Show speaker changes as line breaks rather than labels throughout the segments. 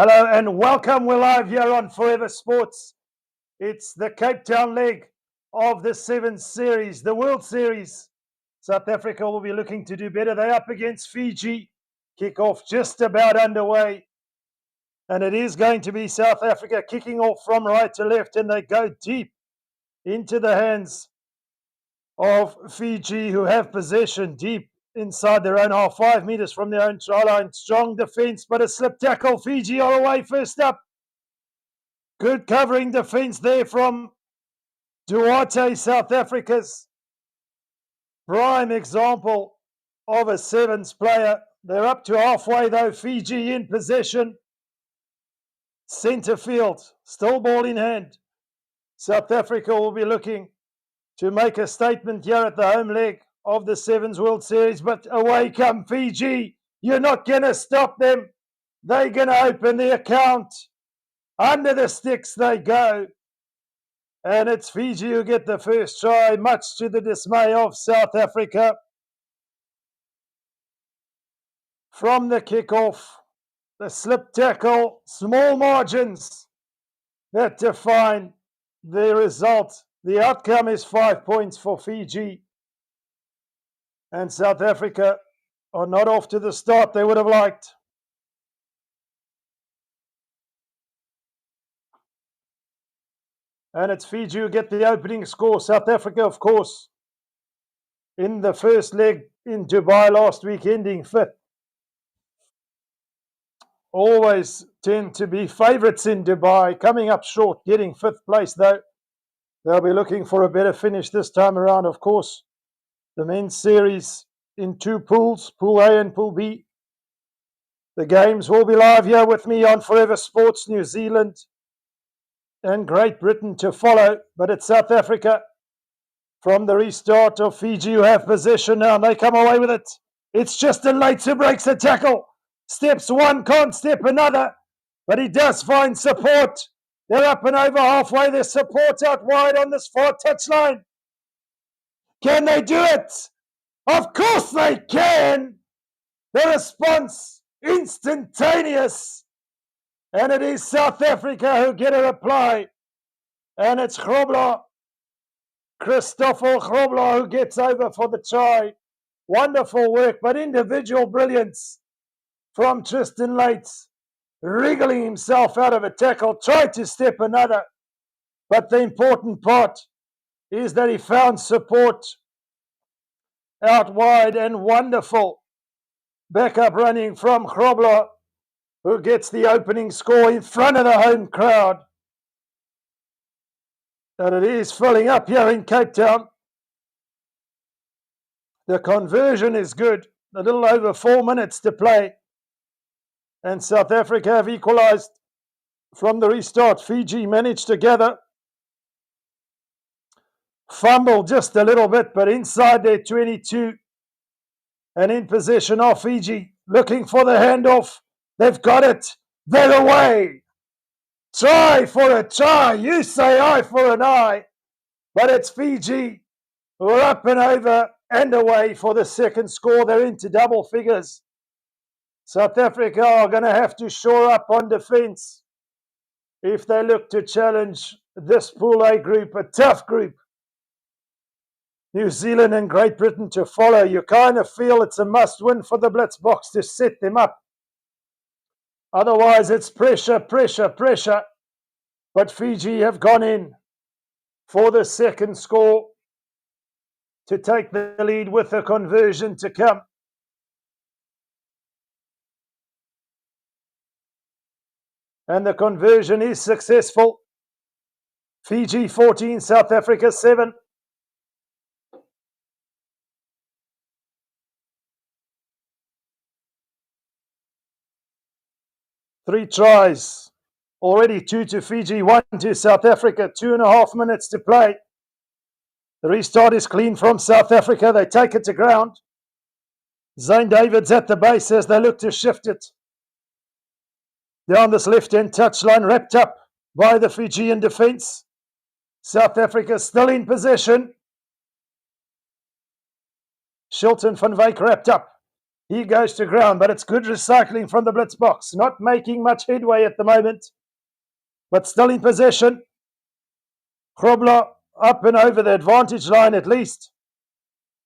Hello and welcome. We're live here on Forever Sports. It's the Cape Town leg of the 7th series, the World Series. South Africa will be looking to do better. They're up against Fiji. Kickoff just about underway. And it is going to be South Africa kicking off from right to left, and they go deep into the hands of Fiji, who have possession deep inside their own half, 5 meters from their own try line. Strong defense, but a slip tackle. Fiji are away first up. Good covering defense there from Duarte, South Africa's prime example of a sevens player. They're up to halfway though. Fiji in possession. Centre field, still ball in hand. South Africa will be looking to make a statement here at the home leg of the Sevens World Series, but away come Fiji. You're not going to stop them. They're going to open the account. Under the sticks they go. And it's Fiji who get the first try, much to the dismay of South Africa. From the kickoff, the slip tackle, small margins that define the result. The outcome is 5 points for Fiji. And South Africa are not off to the start they would have liked. And it's Fiji who get the opening score. South Africa, of course, in the first leg in Dubai last week, ending 5th. Always tend to be favourites in Dubai, coming up short, getting 5th place though. They'll be looking for a better finish this time around, of course. The men's series in 2 pools, Pool A and Pool B. The games will be live here with me on Forever Sports. New Zealand and Great Britain to follow, but it's South Africa from the restart of Fiji who have possession now, and they come away with it. It's just a late who breaks the tackle. Steps one, can't step another, but he does find support. They're up and over halfway. There's support out wide on this far touchline. Can they do it? Of course they can. The response instantaneous. And it is South Africa who get a reply. And it's Christoffel Grobler who gets over for the try. Wonderful work, but individual brilliance from Tristan Lates, wriggling himself out of a tackle, tried to step another. But the important part is that he found support out wide, and wonderful backup running from Grobler, who gets the opening score in front of the home crowd. And it is filling up here in Cape Town. The conversion is good. A little over 4 minutes to play. And South Africa have equalized from the restart. Fiji managed to gather. Fumble just a little bit, but inside their 22. And in possession of Fiji. Looking for the handoff. They've got it. They're away. Try for a try. You say eye for an eye. But it's Fiji who are up and over and away for the second score. They're into double figures. South Africa are going to have to shore up on defense if they look to challenge this Pool A group, a tough group. New Zealand and Great Britain to follow. You kind of feel it's a must-win for the Blitzbokke to set them up. Otherwise, it's pressure, pressure, pressure. But Fiji have gone in for the second score to take the lead with a conversion to come. And the conversion is successful. Fiji 14, South Africa 7. Three tries. Already 2 to Fiji, 1 to South Africa. 2.5 minutes to play. The restart is clean from South Africa. They take it to ground. Zane Davids at the base as they look to shift it. Down this left-hand touchline, wrapped up by the Fijian defence. South Africa still in possession. Shilton van Wyk wrapped up. He goes to ground, but it's good recycling from the Blitzbokke. Not making much headway at the moment, but still in possession. Grobler up and over the advantage line at least.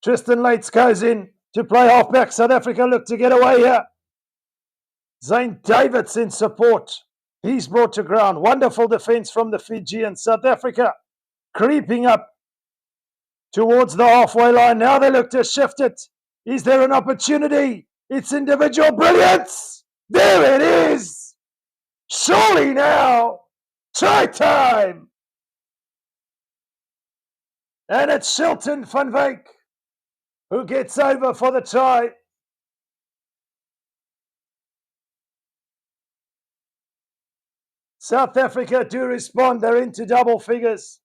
Tristan Lates goes in to play halfback. South Africa look to get away here. Zane Davids in support. He's brought to ground. Wonderful defense from the Fijians. South Africa creeping up towards the halfway line. Now they look to shift it. Is there an opportunity? It's individual brilliance. There it is. Surely now. Try time. And it's Shilton van Wyk who gets over for the try. South Africa do respond. They're into double figures.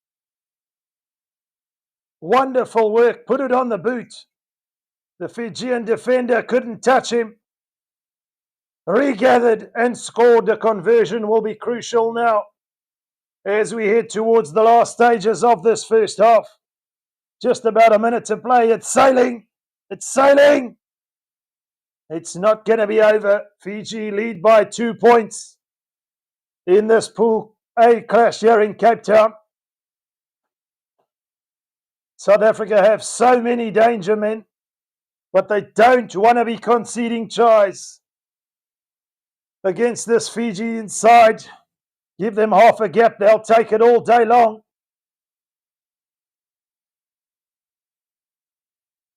Wonderful work. Put it on the boot. The Fijian defender couldn't touch him. Regathered and scored. The conversion will be crucial now as we head towards the last stages of this first half. Just about a minute to play. It's sailing. It's sailing. It's not going to be over. Fiji lead by 2 points in this Pool A clash here in Cape Town. South Africa have so many danger men, but they don't want to be conceding tries against this Fijian side. Give them half a gap, they'll take it all day long.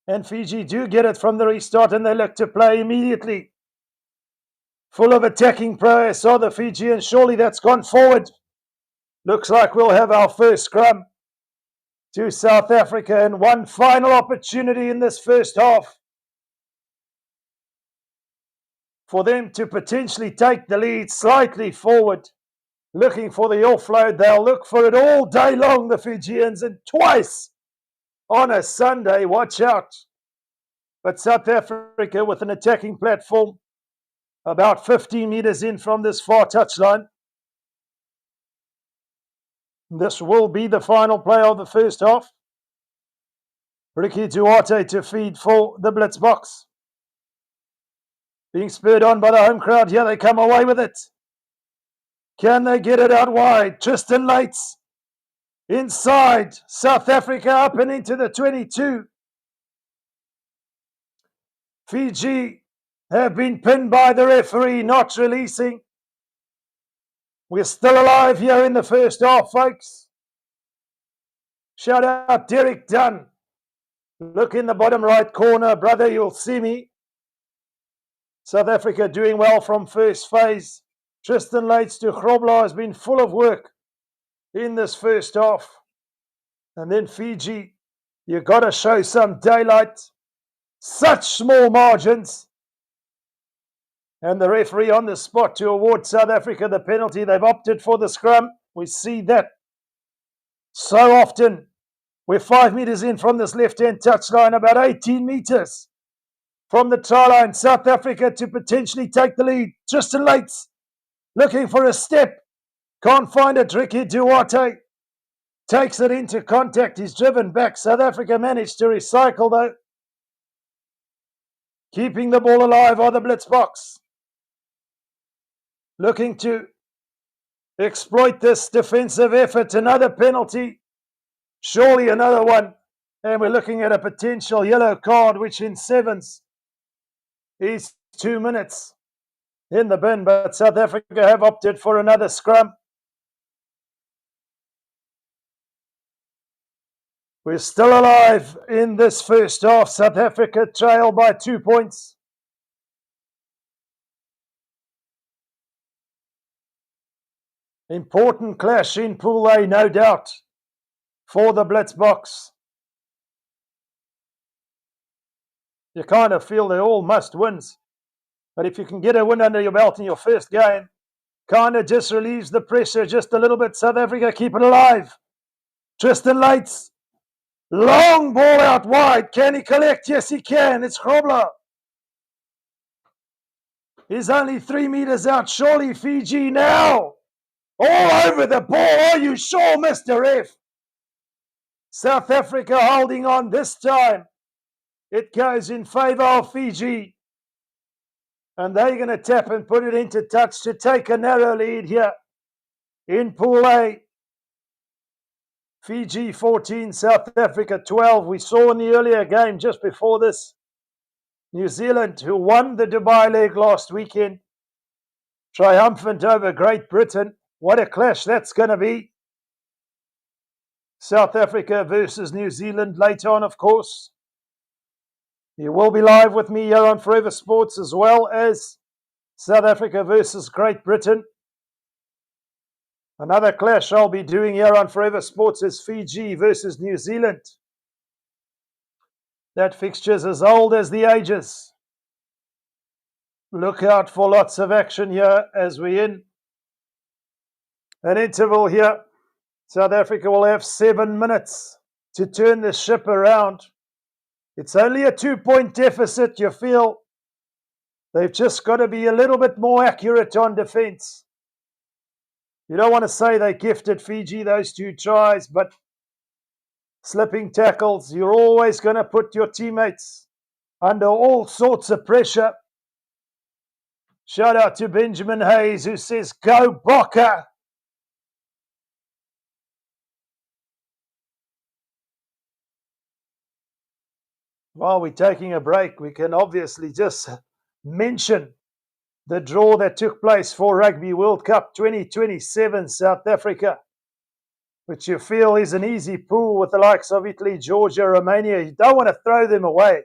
And Fiji do get it from the restart, and they look to play immediately. Full of attacking prowess are the Fijians. Surely that's gone forward. Looks like we'll have our first scrum to South Africa, and one final opportunity in this first half for them to potentially take the lead slightly forward. Looking for the offload. They'll look for it all day long, the Fijians, and twice on a Sunday. Watch out. But South Africa with an attacking platform about 15 meters in from this far touchline. This will be the final play of the first half. Ricky Duarte to feed for the Blitzbokke. Being spurred on by the home crowd. Here they come away with it. Can they get it out wide? Tristan Lates inside. South Africa up and into the 22. Fiji have been pinned by the referee, not releasing. We're still alive here in the first half, folks. Shout out Derek Dunn. Look in the bottom right corner, brother, you'll see me. South Africa doing well from first phase. Tristan Lates to Grobler has been full of work in this first half. And then Fiji, you've got to show some daylight. Such small margins. And the referee on the spot to award South Africa the penalty. They've opted for the scrum. We see that so often. We're 5 meters in from this left-hand touchline, about 18 meters from the try line. South Africa to potentially take the lead. Tristan Lates looking for a step. Can't find it. Ricky Duarte takes it into contact. He's driven back. South Africa managed to recycle though. Keeping the ball alive are the Blitzbokke. Looking to exploit this defensive effort. Another penalty. Surely another one. And we're looking at a potential yellow card, which in sevens is 2 minutes in the bin. But South Africa have opted for another scrum. We're still alive in this first half. South Africa trail by 2 points. Important clash in Pool A, no doubt, for the Blitzbokke. You kind of feel they're all must wins. But if you can get a win under your belt in your first game, kind of just relieves the pressure just a little bit. South Africa keep it alive. Tristan Lates. Long ball out wide. Can he collect? Yes, he can. It's Grobler. He's only 3 meters out. Surely Fiji now. All over the ball. Are you sure, Mr. F? South Africa holding on this time. It goes in favor of Fiji. And they're going to tap and put it into touch to take a narrow lead here in Pool A. Fiji 14, South Africa 12. We saw in the earlier game just before this, New Zealand, who won the Dubai leg last weekend, triumphant over Great Britain. What a clash that's going to be. South Africa versus New Zealand later on, of course. You will be live with me here on Forever Sports, as well as South Africa versus Great Britain. Another clash I'll be doing here on Forever Sports is Fiji versus New Zealand. That fixture's as old as the ages. Look out for lots of action here as we're in an interval here. South Africa will have 7 minutes to turn the ship around. It's only a 2-point deficit, you feel. They've just got to be a little bit more accurate on defence. You don't want to say they gifted Fiji those 2 tries, but slipping tackles, you're always going to put your teammates under all sorts of pressure. Shout out to Benjamin Hayes, who says, "Go Bokke." While we're taking a break, we can obviously just mention the draw that took place for Rugby World Cup 2027 South Africa, which you feel is an easy pool with the likes of Italy, Georgia, Romania. You don't want to throw them away.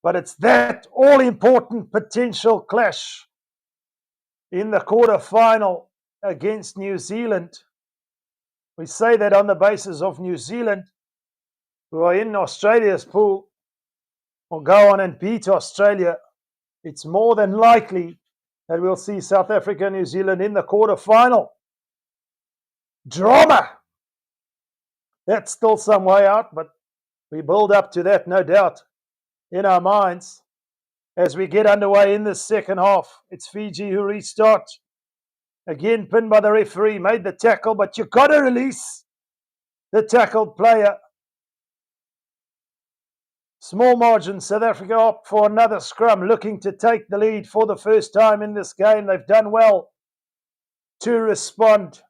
But it's that all-important potential clash in the quarter-final against New Zealand. We say that on the basis of New Zealand, who are in Australia's pool, will go on and beat Australia. It's more than likely that we'll see South Africa and New Zealand in the quarter-final. Drama! That's still some way out, but we build up to that, no doubt, in our minds as we get underway in the second half. It's Fiji who restart. Again, pinned by the referee, made the tackle, but you've got to release the tackled player. Small margin, South Africa opt for another scrum, looking to take the lead for the first time in this game. They've done well to respond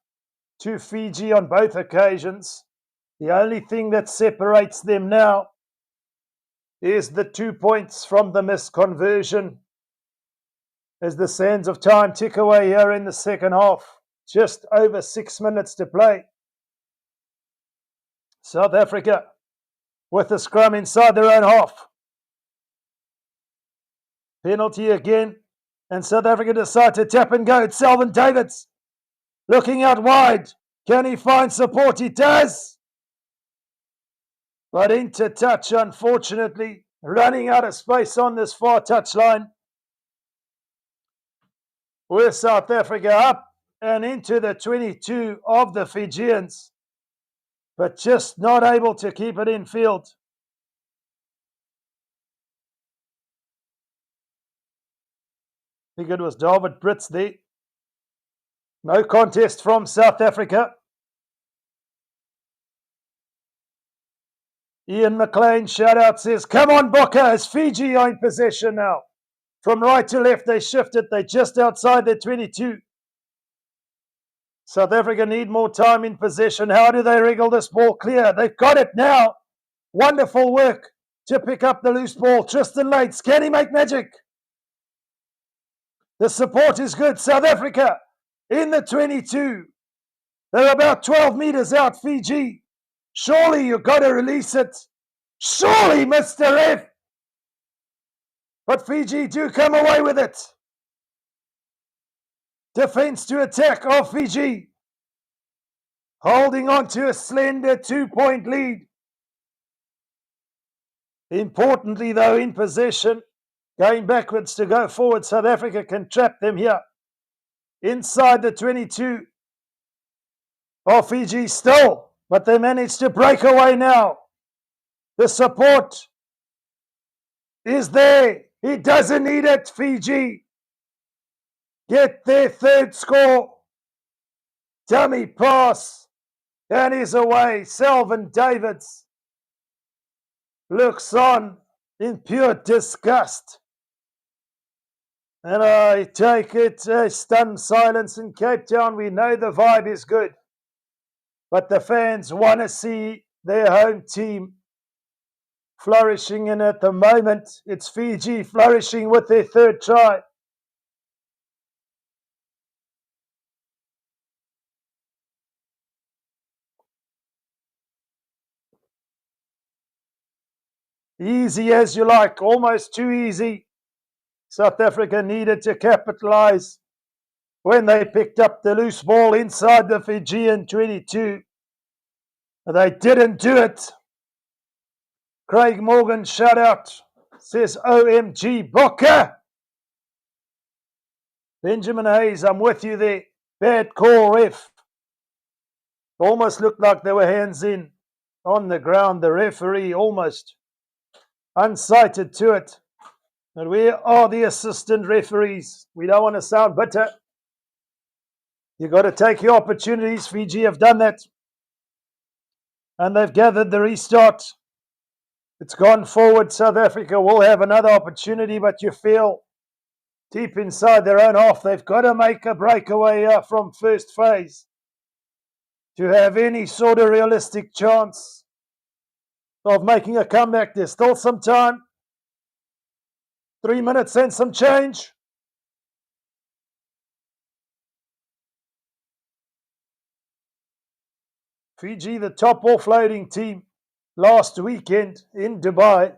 to Fiji on both occasions. The only thing that separates them now is the 2 points from the missed conversion as the sands of time tick away here in the second half. Just over 6 minutes to play. South Africa with the scrum inside their own half. Penalty again, and South Africa decide to tap and go. It's Selvin Davids looking out wide. Can he find support? He does. But into touch, unfortunately, running out of space on this far touchline. With South Africa up and into the 22 of the Fijians, but just not able to keep it in field. I think it was David Brits there. No contest from South Africa. Ian McLean, shout out, says, "Come on, Bokke, as Fiji are in possession now." From right to left, they shifted. They're just outside their 22. South Africa need more time in possession. How do they wriggle this ball clear? They've got it now. Wonderful work to pick up the loose ball. Tristan Lates, can he make magic? The support is good. South Africa in the 22. They're about 12 meters out, Fiji. Surely you've got to release it. Surely, Mr. F. But Fiji do come away with it. Defense to attack of Fiji. Holding on to a slender 2-point lead. Importantly, though, in possession, going backwards to go forward, South Africa can trap them here. Inside the 22 of Fiji still, but they manage to break away now. The support is there. He doesn't need it, Fiji. Get their third score. Dummy pass. And he's away. Selvin Davids looks on in pure disgust. And I take it stunned silence in Cape Town. We know the vibe is good, but the fans want to see their home team flourishing, and at the moment it's Fiji flourishing with their third try. Easy as you like, almost too easy. South Africa needed to capitalize when they picked up the loose ball inside the Fijian 22. They didn't do it. Craig Morgan shout out, says OMG Bokke. Benjamin Hayes, I'm with you there. Bad call, ref. Almost looked like they were hands in on the ground. The referee almost unsighted to it. And we are the assistant referees. We don't want to sound bitter. You've got to take your opportunities. Fiji have done that. And they've gathered the restart. It's gone forward. South Africa will have another opportunity, but you feel deep inside their own half, they've got to make a breakaway from first phase to have any sort of realistic chance of making a comeback. There's still some time. 3 minutes and some change. Fiji, the top offloading team last weekend in Dubai.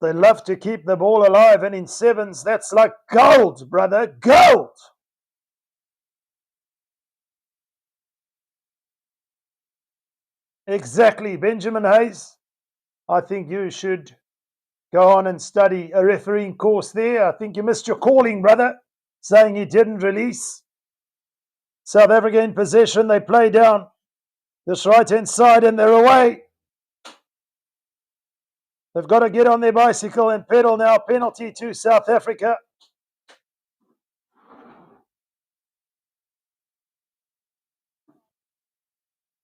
They love to keep the ball alive, and in sevens, that's like gold, brother, gold. Exactly, Benjamin Hayes. I think you should go on and study a refereeing course there. I think you missed your calling, brother, saying he didn't release. South Africa in possession. They play down this right-hand side and they're away. They've got to get on their bicycle and pedal now. Penalty to South Africa.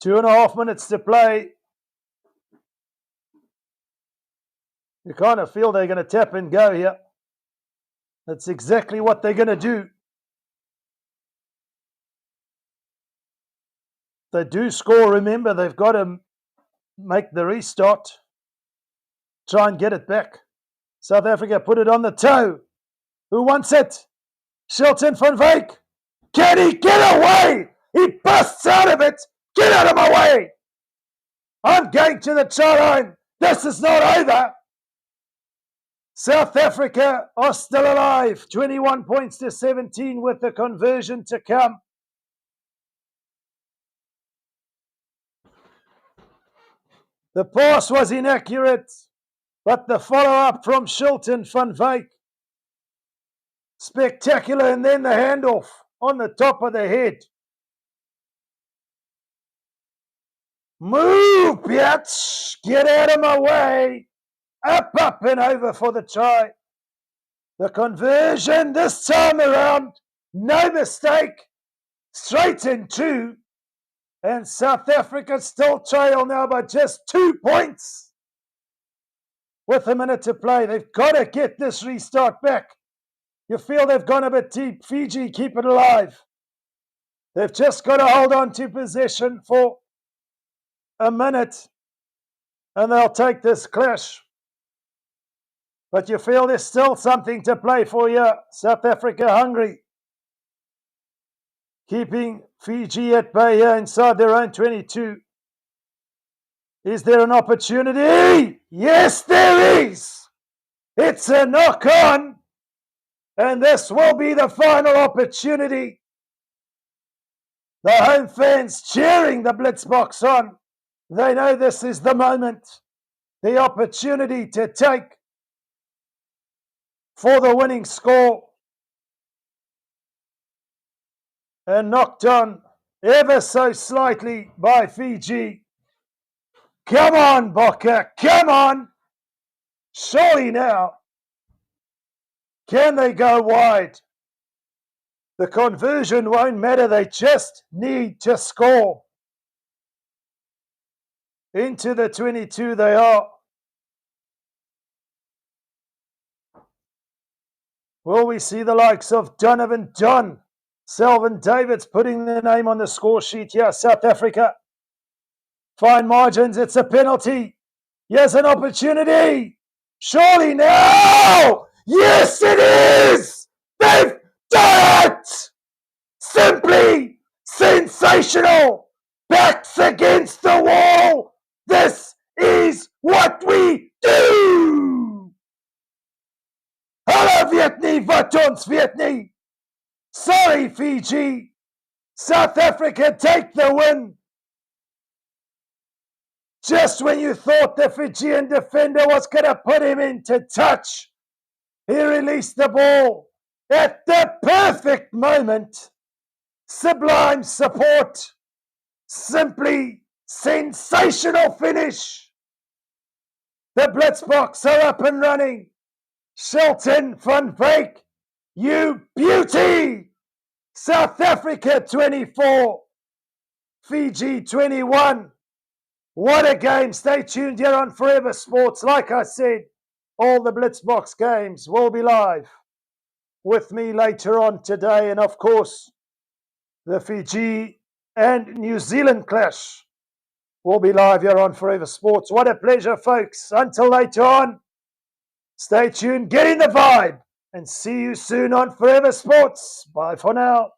Two and a half minutes to play. You kind of feel they're going to tap and go here. That's exactly what they're going to do. They do score, remember, they've got to make the restart. Try and get it back. South Africa put it on the toe. Who wants it? Shelton van Wyk. Can he get away? He busts out of it. Get out of my way. I'm going to the try line. This is not over. South Africa are still alive. 21 points to 17 with the conversion to come. The pass was inaccurate, but the follow-up from Shelton van Wyk, spectacular, and then the handoff on the top of the head. Move, bitch! Get out of my way! Up, and over for the try. The conversion this time around, no mistake, straight in two. And South Africa still trail now by just 2 points. With a minute to play, they've got to get this restart back. You feel they've gone a bit deep. Fiji, keep it alive. They've just got to hold on to possession for a minute, and they'll take this clash. But you feel there's still something to play for here. South Africa hungry. Keeping Fiji at bay here inside their own 22. Is there an opportunity? Yes, there is. It's a knock on. And this will be the final opportunity. The home fans cheering the Blitzbokke on. They know this is the moment. The opportunity to take for the winning score. And knocked on ever so slightly by Fiji. Come on, Bokke, come on. Surely now. Can they go wide? The conversion won't matter. They just need to score. Into the 22 they are. Will we see the likes of Donovan John, Selvin Davids putting their name on the score sheet here? South Africa. Fine margins, it's a penalty. Here's an opportunity. Surely now! Yes, it is! They've done it! Simply sensational! Backs against the wall! This is what we do! Hallo Vietnam, wat ons Vietnam! Sorry Fiji! South Africa take the win! Just when you thought the Fijian defender was going to put him into touch, he released the ball at the perfect moment. Sublime support. Simply sensational finish. The Blitzbokke are up and running. Shelton van Wyk, you beauty. South Africa 24, Fiji 21. What a game. Stay tuned here on Forever Sports. Like I said, all the Blitzbokke games will be live with me later on today. And of course, the Fiji and New Zealand clash will be live here on Forever Sports. What a pleasure, folks. Until later on, stay tuned, get in the vibe, and see you soon on Forever Sports. Bye for now.